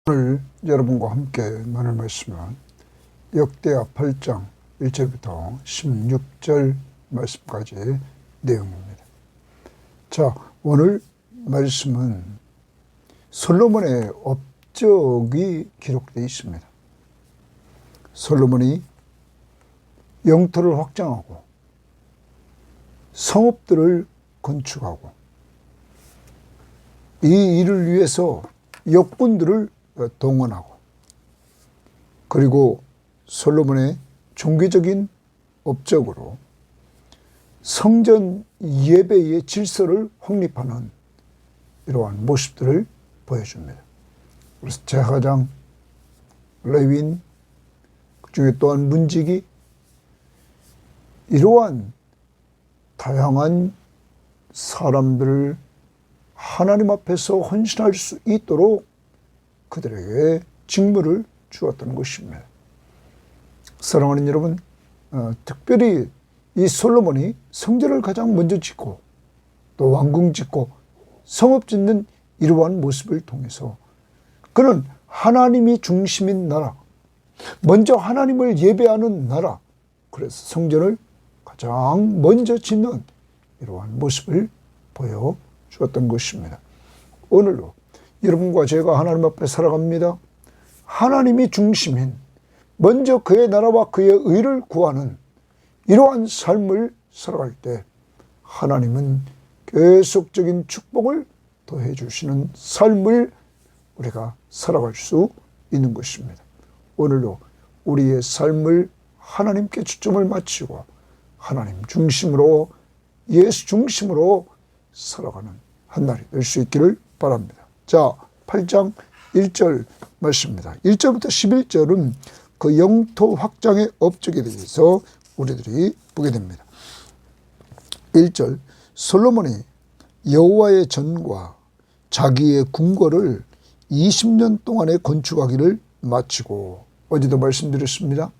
오늘 여러분과 함께 나눌 말씀은 역대하 8장 1절부터 16절 말씀까지의 내용입니다. 자, 오늘 말씀은 솔로몬의 업적이 기록되어 있습니다. 솔로몬이 영토를 확장하고 성읍들을 건축하고 이 일을 위해서 역군들을 동원하고, 그리고 솔로몬의 종교적인 업적으로 성전 예배의 질서를 확립하는 이러한 모습들을 보여줍니다. 그래서 제사장, 레위인, 그중에 또한 문지기, 이러한 다양한 사람들을 하나님 앞에서 헌신할 수 있도록 그들에게 직무를 주었다는 것입니다. 사랑하는 여러분, 특별히 이 솔로몬이 성전을 가장 먼저 짓고 또 왕궁 짓고 성읍 짓는 이러한 모습을 통해서 그는 하나님이 중심인 나라, 먼저 하나님을 예배하는 나라, 그래서 성전을 가장 먼저 짓는 이러한 모습을 보여주었던 것입니다. 오늘도 여러분과 제가 하나님 앞에 살아갑니다. 하나님이 중심인, 먼저 그의 나라와 그의 의를 구하는 이러한 삶을 살아갈 때 하나님은 계속적인 축복을 더해 주시는 삶을 우리가 살아갈 수 있는 것입니다. 오늘도 우리의 삶을 하나님께 초점을 맞추고 하나님 중심으로, 예수 중심으로 살아가는 한 날이 될 수 있기를 바랍니다. 자, 8장 1절 말씀입니다. 1절부터 11절은 그 영토 확장의 업적에 대해서 우리들이 보게 됩니다. 1절, 솔로몬이 여호와의 전과 자기의 궁궐을 20년 동안에 건축하기를 마치고, 어제도 말씀드렸습니다.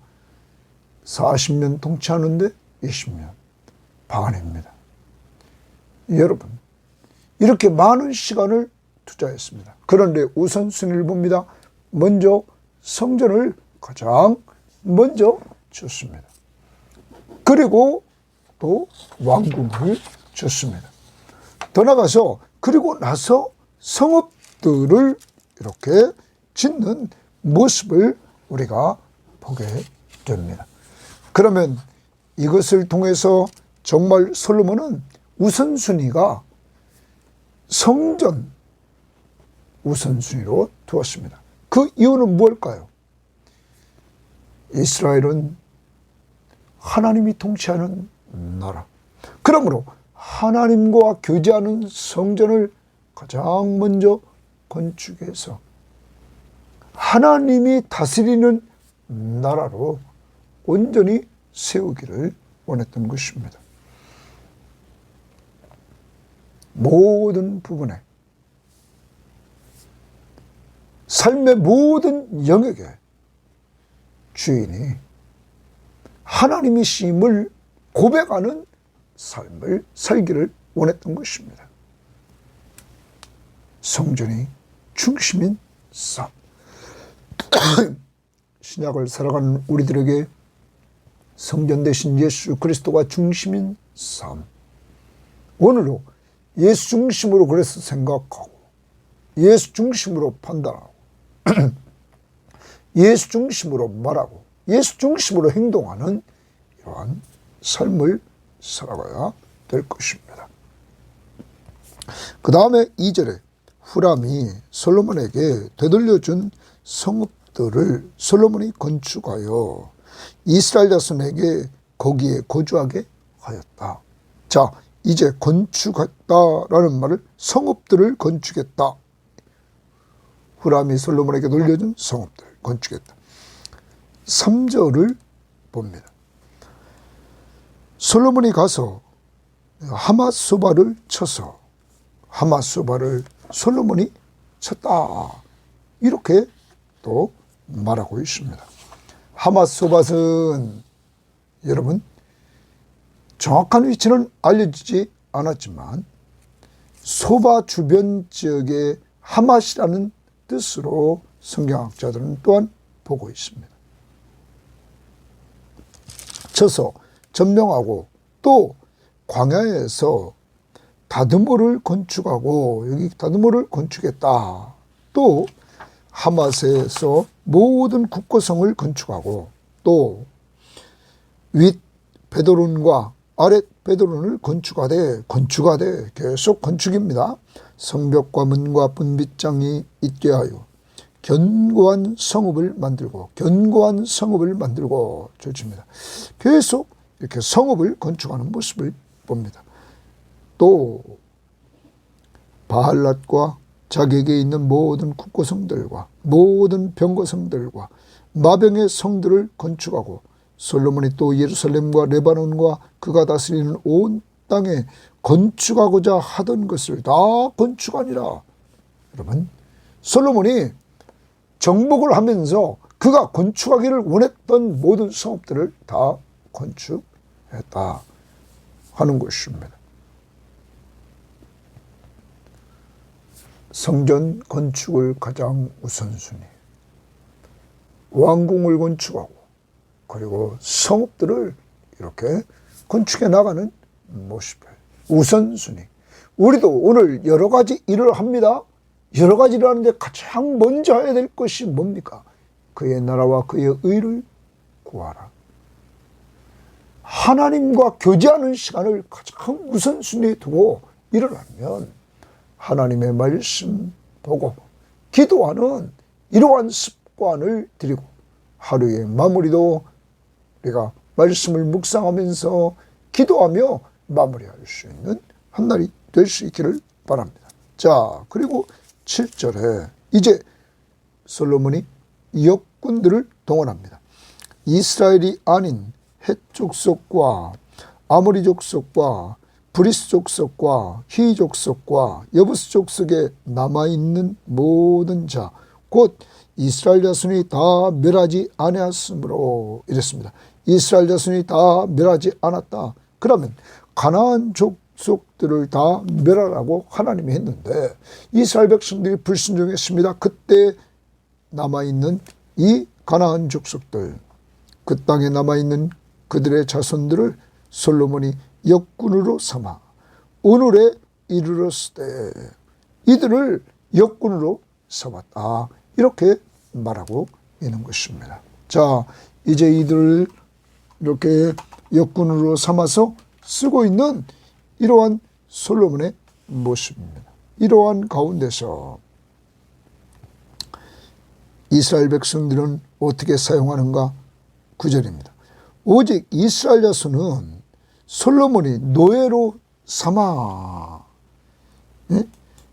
40년 통치하는데 20년 반입니다. 여러분, 이렇게 많은 시간을 투자했습니다. 그런데 우선순위를 봅니다. 먼저 성전을 가장 먼저 짓습니다. 그리고 또 왕궁을 짓습니다. 더 나가서 그리고 나서 성읍들을 이렇게 짓는 모습을 우리가 보게 됩니다. 그러면 이것을 통해서 정말 솔로몬은 우선순위가 성전 우선순위로 두었습니다. 그 이유는 무엇일까요? 이스라엘은 하나님이 통치하는 나라, 그러므로 하나님과 교제하는 성전을 가장 먼저 건축해서 하나님이 다스리는 나라로 온전히 세우기를 원했던 것입니다. 모든 부분에, 삶의 모든 영역에 주인이 하나님이심을 고백하는 삶을 살기를 원했던 것입니다. 성전이 중심인 삶. 신약을 살아가는 우리들에게 성전 대신 예수 그리스도가 중심인 삶. 오늘도 예수 중심으로 그래서 생각하고, 예수 중심으로 판단하고, 예수 중심으로 말하고, 예수 중심으로 행동하는 이러한 삶을 살아가야 될 것입니다. 그 다음에 2절에 후람이 솔로몬에게 되돌려준 성읍들을 솔로몬이 건축하여 이스라엘 자손에게 거기에 거주하게 하였다. 자, 이제 건축했다라는 말을 성읍들을 건축했다. 후람이 솔로몬에게 돌려준 성읍들을 건축했다. 3절을 봅니다. 솔로몬이 가서 하맛소바를 쳐서, 하맛소바를 솔로몬이 쳤다, 이렇게 또 말하고 있습니다. 하맛소바는 여러분 정확한 위치는 알려지지 않았지만 소바 주변 지역의 하맛이라는 뜻으로 성경학자들은 또한 보고 있습니다. 쳐서 점령하고 또 광야에서 다드모를 건축하고 여기 다드모를 건축했다. 또 하맛에서 모든 국고성을 건축하고 또 윗 베드론과 아랫 베드론을 건축하되 계속 건축입니다. 성벽과 문과 분빗장이 있게 하여 견고한 성읍을 만들고 좋습니다. 계속 이렇게 성읍을 건축하는 모습을 봅니다. 또 바할랏과 자기에게 있는 모든 국고성들과 모든 병거성들과 마병의 성들을 건축하고 솔로몬이 또 예루살렘과 레바논과 그가 다스리는 온 땅에 건축하고자 하던 것을 다 건축하니라. 여러분, 솔로몬이 정복을 하면서 그가 건축하기를 원했던 모든 성읍들을 다 건축했다 하는 것입니다. 성전 건축을 가장 우선순위, 왕궁을 건축하고 그리고 성읍들을 이렇게 건축해 나가는 모습이에요. 우선순위. 우리도 오늘 여러 가지 일을 합니다. 여러 가지 일을 하는데 가장 먼저 해야 될 것이 뭡니까? 그의 나라와 그의 의를 구하라. 하나님과 교제하는 시간을 가장 우선순위에 두고 일을 하면 하나님의 말씀 보고 기도하는 이러한 습관을 들이고 하루의 마무리도 우리가 말씀을 묵상하면서 기도하며 마무리할 수 있는 한 날이 될 수 있기를 바랍니다. 자, 그리고 7절에 이제 솔로몬이 역군들을 동원합니다. 이스라엘이 아닌 헷 족속과 아모리 족속과 브리스 족속과 히 족속과 여부스 족속에 남아있는 모든 자, 곧 이스라엘 자손이 다 멸하지 아니하였으므로 이랬습니다. 이스라엘 자손이 다 멸하지 않았다. 그러면 가나안 족속들을 다 멸하라고 하나님이 했는데 이스라엘 백성들이 불순종했습니다. 그때 남아있는 이 가나안 족속들, 그 땅에 남아있는 그들의 자손들을 솔로몬이 역군으로 삼아 오늘에 이르렀을 때 이들을 역군으로 삼았다. 이렇게 말하고 있는 것입니다. 자, 이제 이들을 이렇게 역군으로 삼아서 쓰고 있는 이러한 솔로몬의 모습입니다. 이러한 가운데서 이스라엘 백성들은 어떻게 사용하는가? 9절입니다. 오직 이스라엘 자손은 솔로몬이 노예로 삼아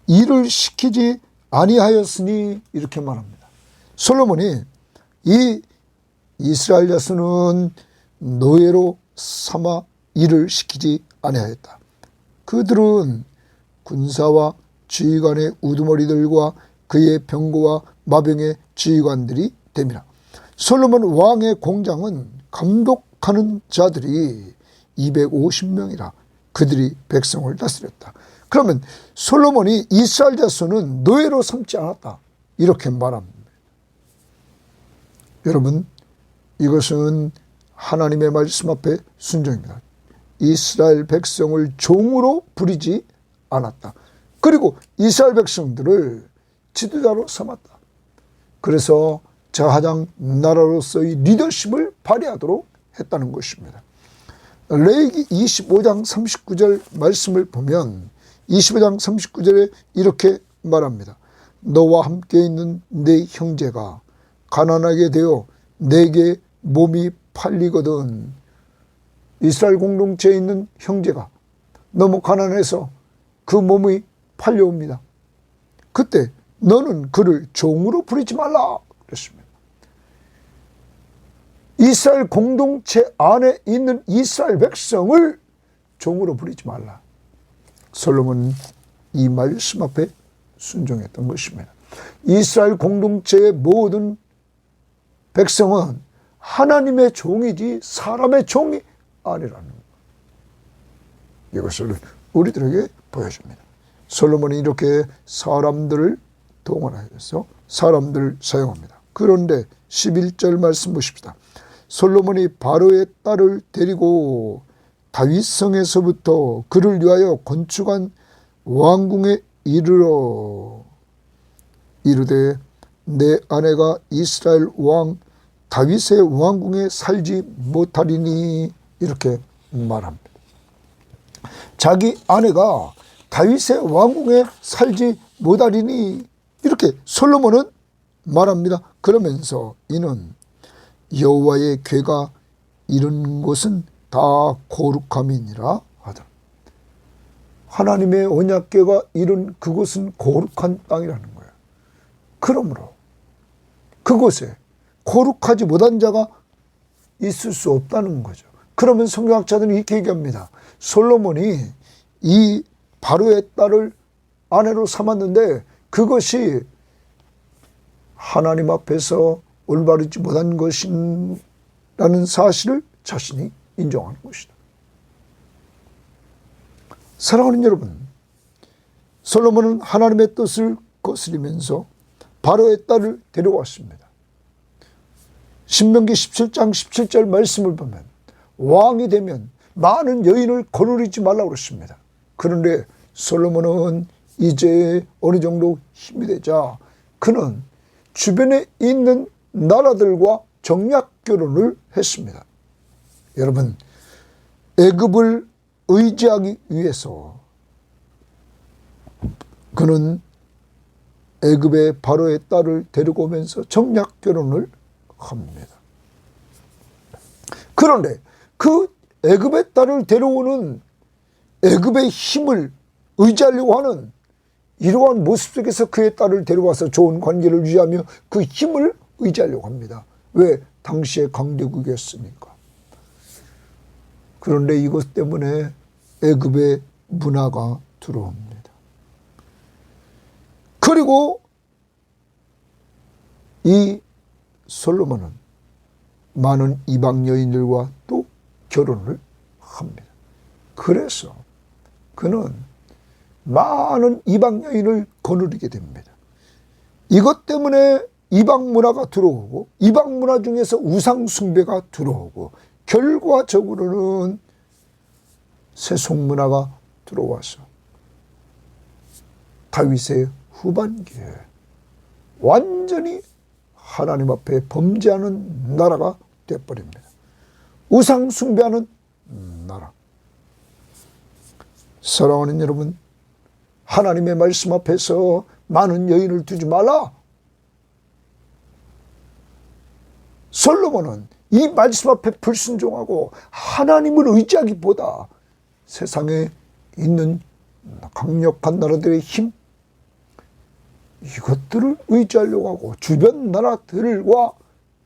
일을 시키지 아니하였으니 이렇게 말합니다. 솔로몬이 이 이스라엘 자손은 노예로 삼아 일을 시키지 아니하였다. 그들은 군사와 지휘관의 우두머리들과 그의 병거와 마병의 지휘관들이 됨이라. 솔로몬 왕의 공장은 감독하는 자들이 250명이라 그들이 백성을 다스렸다. 그러면 솔로몬이 이스라엘 자손은 노예로 삼지 않았다. 이렇게 말합니다. 여러분, 이것은 하나님의 말씀 앞에 순종입니다. 이스라엘 백성을 종으로 부리지 않았다. 그리고 이스라엘 백성들을 지도자로 삼았다. 그래서 제사장 나라로서의 리더십을 발휘하도록 했다는 것입니다. 레위기 25장 39절 말씀을 보면 25장 39절에 이렇게 말합니다. 너와 함께 있는 내 형제가 가난하게 되어 내게 몸이 팔리거든. 이스라엘 공동체에 있는 형제가 너무 가난해서 그 몸이 팔려옵니다. 그때 너는 그를 종으로 부리지 말라 그랬습니다. 이스라엘 공동체 안에 있는 이스라엘 백성을 종으로 부리지 말라. 솔로몬은 이 말씀 앞에 순종했던 것입니다. 이스라엘 공동체의 모든 백성은 하나님의 종이지 사람의 종이 아니라는 것. 이것을 우리들에게 보여줍니다. 솔로몬이 이렇게 사람들을 동원하여서 사람들 사용합니다. 그런데 11절 말씀 보십시다. 솔로몬이 바로의 딸을 데리고 다윗성에서부터 그를 위하여 건축한 왕궁에 이르러 이르되 내 아내가 이스라엘 왕 다윗의 왕궁에 살지 못하리니 이렇게 말합니다. 자기 아내가 다윗의 왕궁에 살지 못하리니 이렇게 솔로몬은 말합니다. 그러면서 이는 여호와의 궤가 이른 곳은 다 거룩함이니라 하더라. 하나님의 언약궤가 이른 그곳은 거룩한 땅이라는 거예요. 그러므로 그곳에 거룩하지 못한 자가 있을 수 없다는 거죠. 그러면 성경학자들은 이렇게 얘기합니다. 솔로몬이 이 바로의 딸을 아내로 삼았는데 그것이 하나님 앞에서 올바르지 못한 것이라는 사실을 자신이 인정하는 것이다. 사랑하는 여러분, 솔로몬은 하나님의 뜻을 거스리면서 바로의 딸을 데려왔습니다. 신명기 17장 17절 말씀을 보면 왕이 되면 많은 여인을 거느리지 말라고 그랬습니다. 그런데 솔로몬은 이제 어느 정도 힘이 되자 그는 주변에 있는 나라들과 정략 결혼을 했습니다. 여러분, 애굽을 의지하기 위해서 그는 애굽의 바로의 딸을 데리고 오면서 정략 결혼을 합니다. 그런데 그 애굽의 딸을 데려오는 애굽의 힘을 의지하려고 하는 이러한 모습 속에서 그의 딸을 데려와서 좋은 관계를 유지하며 그 힘을 의지하려고 합니다. 왜? 당시의 강대국이었으니까. 그런데 이것 때문에 애굽의 문화가 들어옵니다. 그리고 이 솔로몬은 많은 이방 여인들과 또 결혼을 합니다. 그래서 그는 많은 이방 여인을 거느리게 됩니다. 이것 때문에 이방 문화가 들어오고 이방 문화 중에서 우상 숭배가 들어오고 결과적으로는 세속 문화가 들어와서 다윗의 후반기에 완전히 하나님 앞에 범죄하는 나라가 되어버립니다. 우상 숭배하는 나라. 사랑하는 여러분, 하나님의 말씀 앞에서 많은 여인을 두지 말라. 솔로몬은 이 말씀 앞에 불순종하고 하나님을 의지하기보다 세상에 있는 강력한 나라들의 힘, 이것들을 의지하려고 하고 주변 나라들과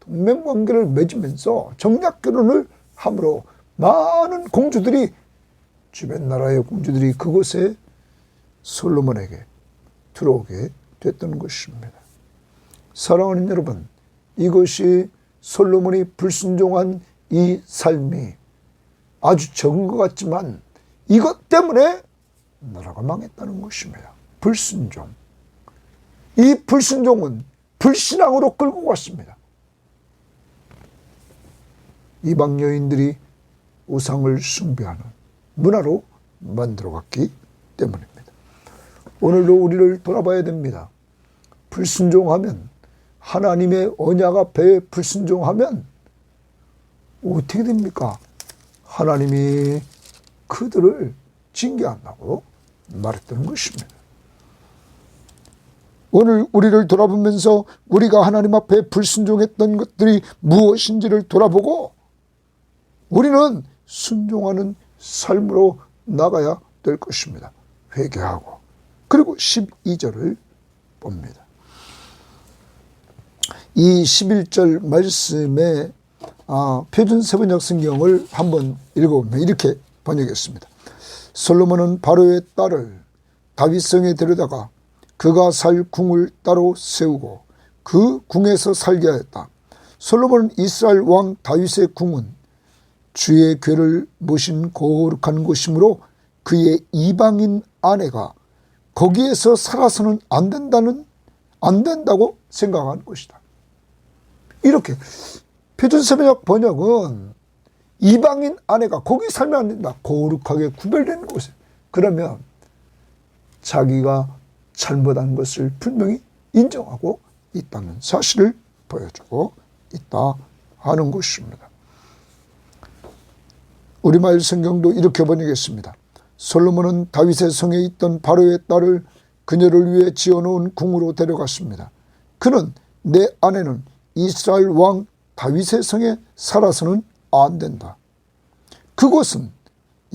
동맹관계를 맺으면서 정략 결혼을 함으로 많은 공주들이, 주변 나라의 공주들이 그곳에 솔로몬에게 들어오게 됐던 것입니다. 사랑하는 여러분, 이것이 솔로몬이 불순종한 이 삶이 아주 적은 것 같지만 이것 때문에 나라가 망했다는 것입니다. 불순종. 이 불순종은 불신앙으로 끌고 갔습니다. 이방 여인들이 우상을 숭배하는 문화로 만들어갔기 때문입니다. 오늘도 우리를 돌아봐야 됩니다. 불순종하면, 하나님의 언약 앞에 불순종하면 어떻게 됩니까? 하나님이 그들을 징계한다고 말했던 것입니다. 오늘 우리를 돌아보면서 우리가 하나님 앞에 불순종했던 것들이 무엇인지를 돌아보고 우리는 순종하는 삶으로 나가야 될 것입니다. 회개하고. 그리고 12절을 봅니다. 이 11절 말씀에 표준세번역 성경을 한번 읽어보면 이렇게 번역했습니다. 솔로몬은 바로의 딸을 다윗성에 데려다가 그가 살 궁을 따로 세우고 그 궁에서 살게 하였다. 솔로몬은 이스라엘 왕 다윗의 궁은 주의 궤를 모신 거룩한 곳이므로 그의 이방인 아내가 거기에서 살아서는 안 안 된다고 생각하는 것이다. 이렇게 표준세번역 번역은 이방인 아내가 거기 살면 안 된다. 거룩하게 구별되는 곳에. 그러면 자기가 잘못한 것을 분명히 인정하고 있다는 사실을 보여주고 있다 하는 것입니다. 우리말 성경도 이렇게 번역했습니다. 솔로몬은 다윗의 성에 있던 바로의 딸을 그녀를 위해 지어놓은 궁으로 데려갔습니다. 그는 내 아내는 이스라엘 왕 다윗의 성에 살아서는 안 된다. 그곳은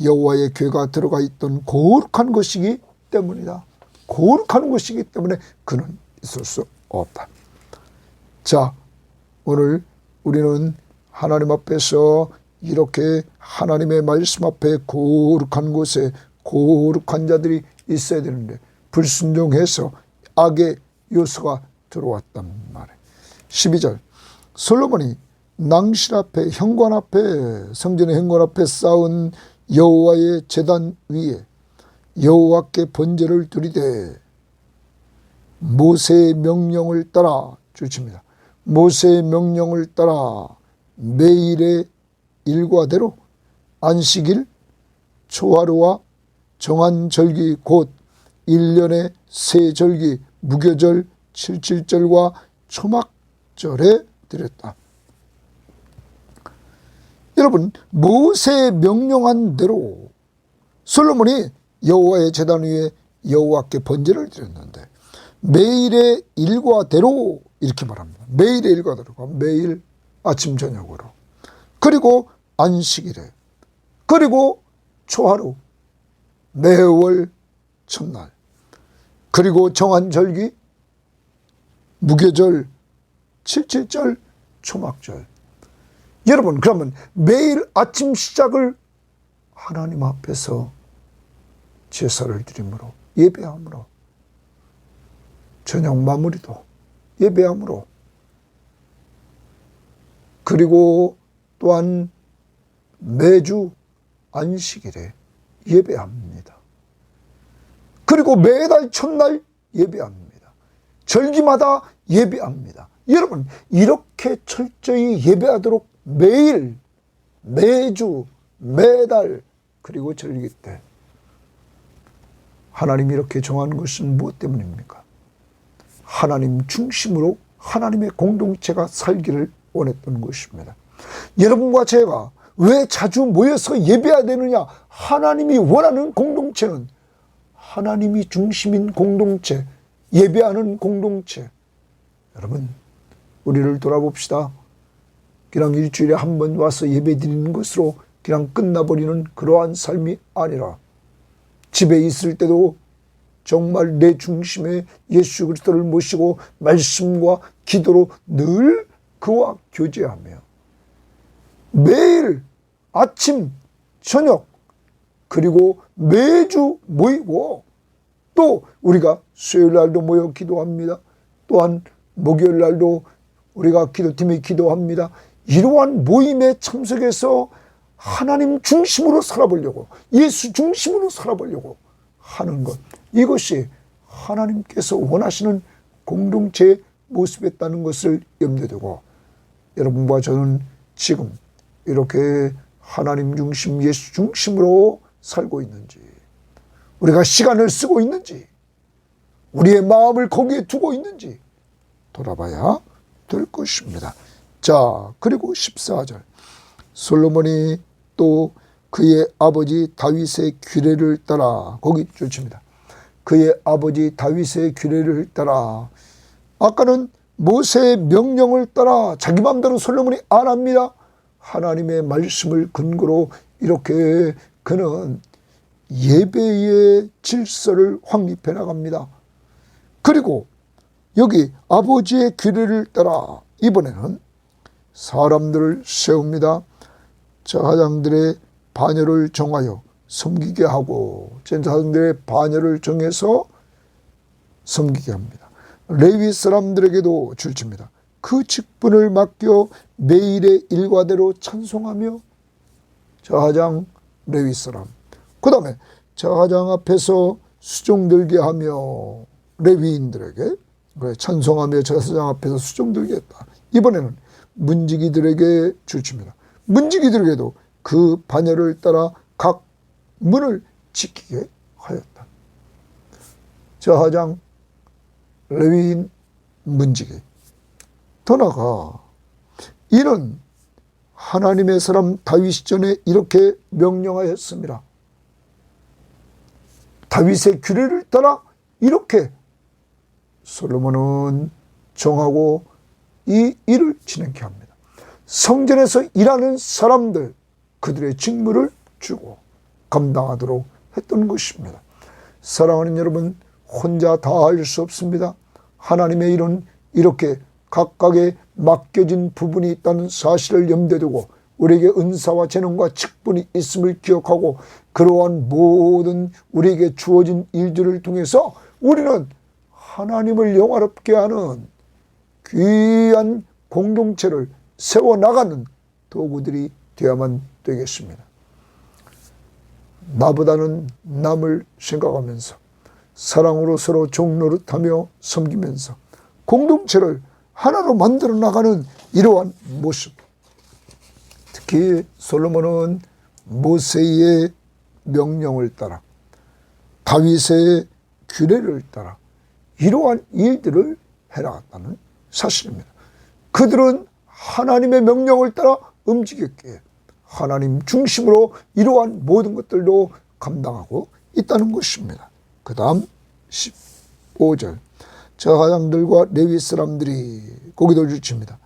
여호와의 궤가 들어가 있던 거룩한 것이기 때문이다. 거룩한 것이기 때문에 그는 있을 수 없다. 자, 오늘 우리는 하나님 앞에서 이렇게 하나님의 말씀 앞에 거룩한 곳에 거룩한 자들이 있어야 되는데 불순종해서 악의 요소가 들어왔단 말이에요. 12절 솔로몬이 낭실 앞에 현관 앞에 성전의 현관 앞에 쌓은 여호와의 제단 위에 여호와께 번제를 드리되 모세의 명령을 따라 주칩니다. 모세의 명령을 따라 매일의 일과대로 안식일, 초하루와 정한 절기 곧 1년의 세 절기, 무교절, 칠칠절과 초막절에 드렸다. 여러분, 모세의 명령한 대로 솔로몬이 여호와의 제단 위에 여호와께 번제를 드렸는데 매일의 일과대로 이렇게 말합니다. 매일의 일과대로, 매일 아침 저녁으로, 그리고 안식일에, 그리고 초하루, 매월 첫날, 그리고 정한 절기, 무교절, 칠칠절, 초막절. 여러분, 그러면 매일 아침 시작을 하나님 앞에서 제사를 드림으로, 예배함으로, 저녁 마무리도 예배함으로, 그리고 또한 매주 안식일에 예배합니다. 그리고 매달 첫날 예배합니다. 절기마다 예배합니다. 여러분, 이렇게 철저히 예배하도록 매일, 매주, 매달, 그리고 절기 때 하나님이 이렇게 정한 것은 무엇 때문입니까? 하나님 중심으로 하나님의 공동체가 살기를 원했던 것입니다. 여러분과 제가 왜 자주 모여서 예배해야 되느냐? 하나님이 원하는 공동체는 하나님이 중심인 공동체, 예배하는 공동체. 여러분, 우리를 돌아봅시다. 그냥 일주일에 한 번 와서 예배 드리는 것으로 그냥 끝나버리는 그러한 삶이 아니라 집에 있을 때도 정말 내 중심에 예수 그리스도를 모시고 말씀과 기도로 늘 그와 교제하며 매일 아침, 저녁, 그리고 매주 모이고 또 우리가 수요일 날도 모여 기도합니다. 또한 목요일 날도 우리가 기도팀이 기도합니다. 이러한 모임에 참석해서 하나님 중심으로 살아보려고, 예수 중심으로 살아보려고 하는 것, 이것이 하나님께서 원하시는 공동체의 모습이었다는 것을 염두에 두고 여러분과 저는 지금 이렇게 하나님 중심, 예수 중심으로 살고 있는지, 우리가 시간을 쓰고 있는지, 우리의 마음을 거기에 두고 있는지 돌아봐야 될 것입니다. 자, 그리고 14절 솔로몬이 또 그의 아버지 다윗의 규례를 따라, 거기 좋습니다. 그의 아버지 다윗의 규례를 따라, 아까는 모세의 명령을 따라 자기 마음대로 솔로몬이 안 합니다. 하나님의 말씀을 근거로 이렇게 그는 예배의 질서를 확립해 나갑니다. 그리고 여기 아버지의 규례를 따라 이번에는 사람들을 세웁니다. 제사장들의 반열을 정하여 섬기게 하고, 제사장들의 반열을 정해서 섬기게 합니다. 레위 사람들에게도 줄칩니다. 그 직분을 맡겨 매일의 일과대로 찬송하며, 제사장 레위 사람, 그 다음에 제사장 앞에서 수종 들게 하며 레위인들에게 그래, 찬송하며 제사장 앞에서 수종들겠다. 이번에는 문지기들에게 주칩니다. 문지기들에게도 그 반열을 따라 각 문을 지키게 하였다. 제사장, 레위인, 문지기. 더 나아가 이는 하나님의 사람 다윗 전에 이렇게 명령하였습니다. 다윗의 규례를 따라 이렇게 솔로몬은 정하고 이 일을 진행케 합니다. 성전에서 일하는 사람들, 그들의 직무를 주고 감당하도록 했던 것입니다. 사랑하는 여러분, 혼자 다 할 수 없습니다. 하나님의 일은 이렇게 각각의 맡겨진 부분이 있다는 사실을 염두에 두고 우리에게 은사와 재능과 직분이 있음을 기억하고 그러한 모든 우리에게 주어진 일들을 통해서 우리는 하나님을 영화롭게 하는 귀한 공동체를 세워나가는 도구들이 되어야만 되겠습니다. 나보다는 남을 생각하면서 사랑으로 서로 종노릇하며 섬기면서 공동체를 하나로 만들어 나가는 이러한 모습. 특히 솔로몬은 모세의 명령을 따라 다윗의 규례를 따라 이러한 일들을 해나갔다는 사실입니다. 그들은 하나님의 명령을 따라 움직였기에 하나님 중심으로 이러한 모든 것들도 감당하고 있다는 것입니다. 그 다음 15절. 제사장들과 레위 사람들이 고기도 주칩니다.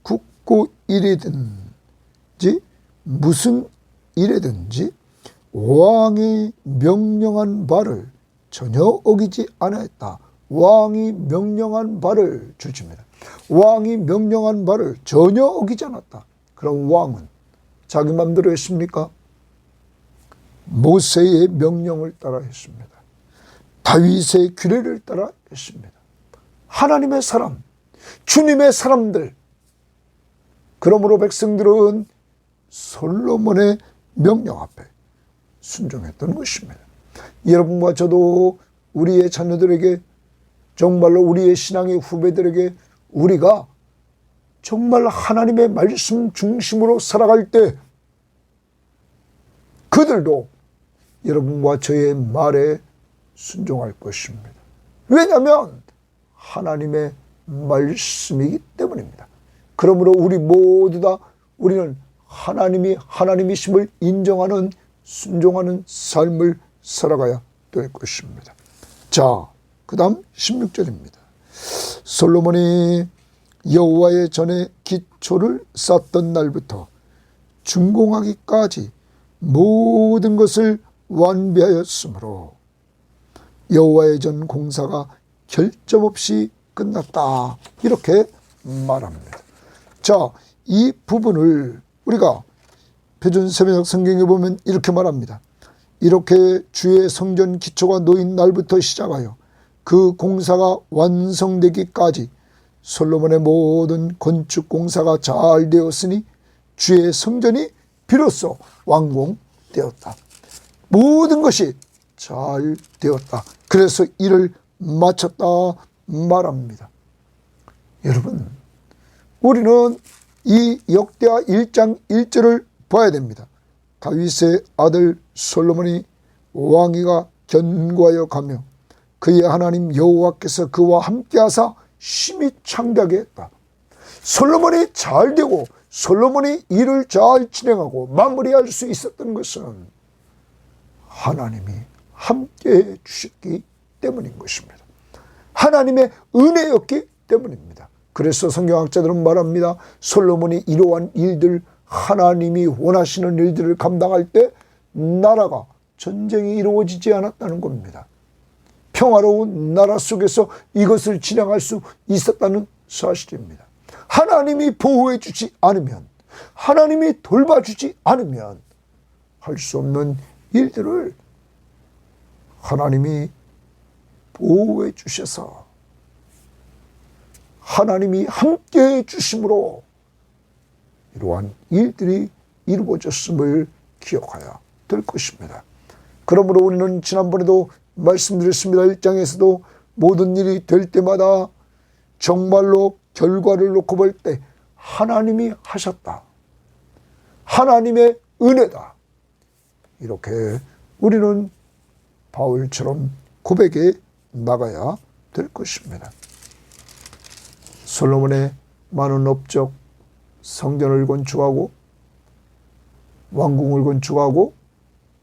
국고 일이든지 무슨 일이든지 왕이 명령한 바를 전혀 어기지 않았다. 왕이 명령한 바를 주칩니다. 왕이 명령한 바를 전혀 어기지 않았다. 그럼 왕은 자기 마음대로 했습니까? 모세의 명령을 따라 했습니다. 다윗의 규례를 따라 했습니다. 하나님의 사람, 주님의 사람들. 그러므로 백성들은 솔로몬의 명령 앞에 순종했던 것입니다. 여러분과 저도 우리의 자녀들에게 정말로 우리의 신앙의 후배들에게 우리가 정말 하나님의 말씀 중심으로 살아갈 때 그들도 여러분과 저의 말에 순종할 것입니다. 왜냐하면 하나님의 말씀이기 때문입니다. 그러므로 우리 모두 다 우리는 하나님이 하나님이심을 인정하는 순종하는 삶을 살아가야 될 것입니다. 자, 그 다음 16절입니다. 솔로몬이 여호와의 전에 기초를 쌓던 날부터 준공하기까지 모든 것을 완비하였으므로 여호와의 전 공사가 결점 없이 끝났다. 이렇게 말합니다. 자, 이 부분을 우리가 표준 세번역 성경에 보면 이렇게 말합니다. 이렇게 주의 성전 기초가 놓인 날부터 시작하여 그 공사가 완성되기까지 솔로몬의 모든 건축 공사가 잘 되었으니 주의 성전이 비로소 완공되었다. 모든 것이 잘 되었다. 그래서 이를 마쳤다 말합니다. 여러분, 우리는 이 역대하 1장 1절을 봐야 됩니다. 다윗의 아들 솔로몬이 왕위가 견고하여 가며 그의 하나님 여호와께서 그와 함께하사 심히 창대하게 했다. 솔로몬이 잘 되고 솔로몬이 일을 잘 진행하고 마무리할 수 있었던 것은 하나님이 함께해 주셨기 때문인 것입니다. 하나님의 은혜였기 때문입니다. 그래서 성경학자들은 말합니다. 솔로몬이 이러한 일들, 하나님이 원하시는 일들을 감당할 때 나라가 전쟁이 이루어지지 않았다는 겁니다. 평화로운 나라 속에서 이것을 진행할 수 있었다는 사실입니다. 하나님이 보호해 주지 않으면, 하나님이 돌봐주지 않으면 할 수 없는 일들을 하나님이 보호해 주셔서 하나님이 함께해 주심으로 이러한 일들이 이루어졌음을 기억해야 될 것입니다. 그러므로 우리는 지난번에도 말씀드렸습니다. 1장에서도 모든 일이 될 때마다 정말로 결과를 놓고 볼 때 하나님이 하셨다. 하나님의 은혜다. 이렇게 우리는 바울처럼 고백해 나가야 될 것입니다. 솔로몬의 많은 업적, 성전을 건축하고 왕궁을 건축하고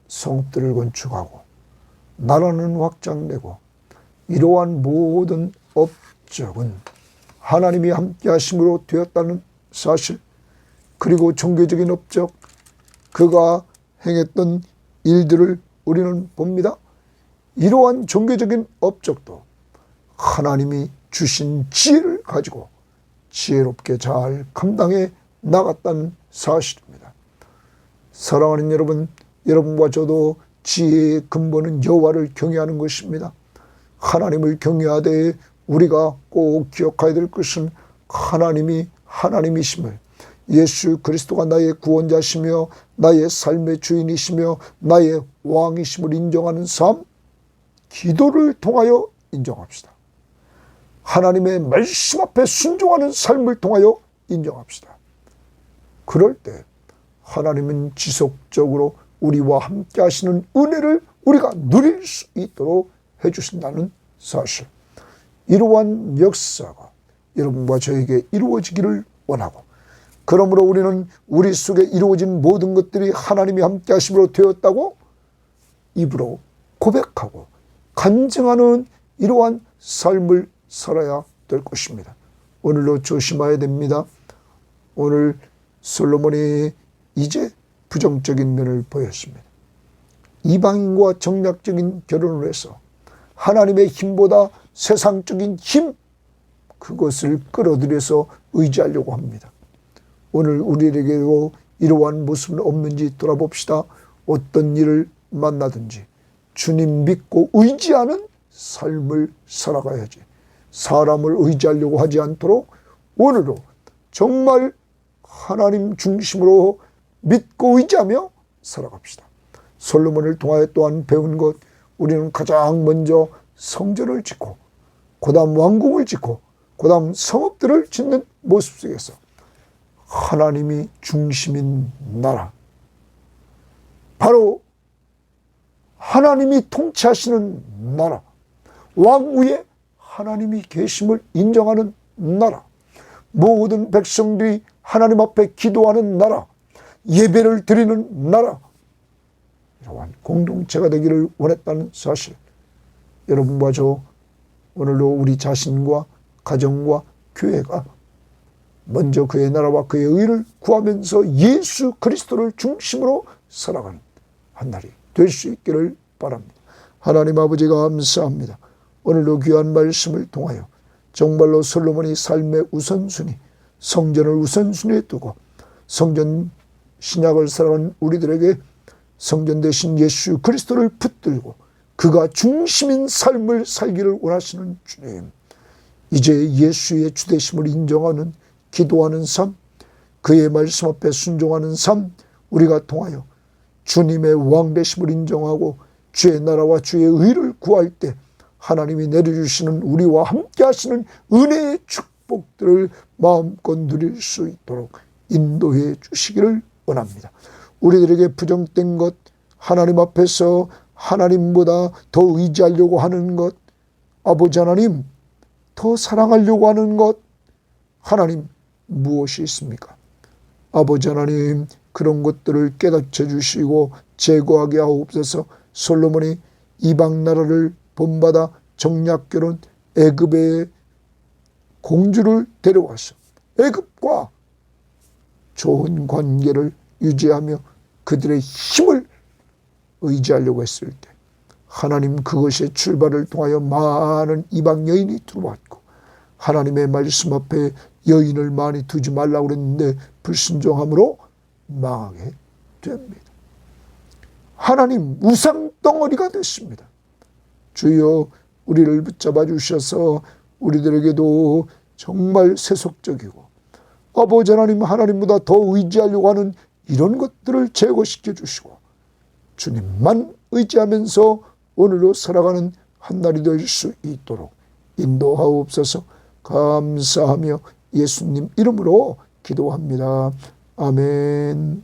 성읍들을 건축하고 나라는 확장되고 이러한 모든 업적은 하나님이 함께 하심으로 되었다는 사실, 그리고 종교적인 업적, 그가 행했던 일들을 우리는 봅니다. 이러한 종교적인 업적도 하나님이 주신 지혜를 가지고 지혜롭게 잘 감당해 나갔다는 사실입니다. 사랑하는 여러분, 여러분과 저도 지혜의 근본은 여호와를 경외하는 것입니다. 하나님을 경외하되 우리가 꼭 기억해야 될 것은 하나님이 하나님이심을, 예수 그리스도가 나의 구원자시며 나의 삶의 주인이시며 나의 왕이심을 인정하는 삶, 기도를 통하여 인정합시다. 하나님의 말씀 앞에 순종하는 삶을 통하여 인정합시다. 그럴 때 하나님은 지속적으로 우리와 함께 하시는 은혜를 우리가 누릴 수 있도록 해주신다는 사실, 이러한 역사가 여러분과 저에게 이루어지기를 원하고, 그러므로 우리는 우리 속에 이루어진 모든 것들이 하나님이 함께 하심으로 되었다고 입으로 고백하고 간증하는 이러한 삶을 살아야 될 것입니다. 오늘도 조심해야 됩니다. 오늘 솔로몬이 이제 부정적인 면을 보였습니다. 이방인과 정략적인 결혼을 해서 하나님의 힘보다 세상적인 힘, 그것을 끌어들여서 의지하려고 합니다. 오늘 우리에게도 이러한 모습은 없는지 돌아봅시다. 어떤 일을 만나든지 주님 믿고 의지하는 삶을 살아가야지, 사람을 의지하려고 하지 않도록 오늘도 정말 하나님 중심으로 믿고 의지하며 살아갑시다. 솔로몬을 통하여 또한 배운 것, 우리는 가장 먼저 성전을 짓고 그 다음 왕궁을 짓고 그 다음 성읍들을 짓는 모습 속에서 하나님이 중심인 나라, 바로 하나님이 통치하시는 나라, 왕 위에 하나님이 계심을 인정하는 나라, 모든 백성들이 하나님 앞에 기도하는 나라, 예배를 드리는 나라, 이러한 공동체가 되기를 원했다는 사실, 여러분과 저 오늘도 우리 자신과 가정과 교회가 먼저 그의 나라와 그의 의를 구하면서 예수 그리스도를 중심으로 살아가는 한 날이 될 수 있기를 바랍니다. 하나님 아버지 감사합니다. 오늘도 귀한 말씀을 통하여 정말로 솔로몬이 삶의 우선순위, 성전을 우선순위에 두고 성전 신약을 살아가는 우리들에게 성전 대신 예수 그리스도를 붙들고 그가 중심인 삶을 살기를 원하시는 주님, 이제 예수의 주되심을 인정하는 기도하는 삶, 그의 말씀 앞에 순종하는 삶, 우리가 통하여 주님의 왕되심을 인정하고 주의 나라와 주의 의를 구할 때 하나님이 내려주시는 우리와 함께 하시는 은혜의 축복들을 마음껏 누릴 수 있도록 인도해 주시기를 원합니다. 우리들에게 부정된 것, 하나님 앞에서 하나님보다 더 의지하려고 하는 것, 아버지 하나님 더 사랑하려고 하는 것, 하나님 무엇이 있습니까? 아버지 하나님 그런 것들을 깨닫춰 주시고 제거하게 하옵소서. 솔로몬이 이방 나라를 본받아 정략결혼 애굽의 공주를 데려와서 애굽과 좋은 관계를 유지하며 그들의 힘을 의지하려고 했을 때 하나님 그것의 출발을 통하여 많은 이방 여인이 들어왔고 하나님의 말씀 앞에 여인을 많이 두지 말라고 그랬는데 불순종함으로 망하게 됩니다. 하나님 우상덩어리가 됐습니다. 주여 우리를 붙잡아 주셔서 우리들에게도 정말 세속적이고 아버지 하나님 하나님보다 더 의지하려고 하는 이런 것들을 제거시켜 주시고 주님만 의지하면서 오늘로 살아가는 한 날이 될 수 있도록 인도하옵소서. 감사하며 예수님 이름으로 기도합니다. 아멘.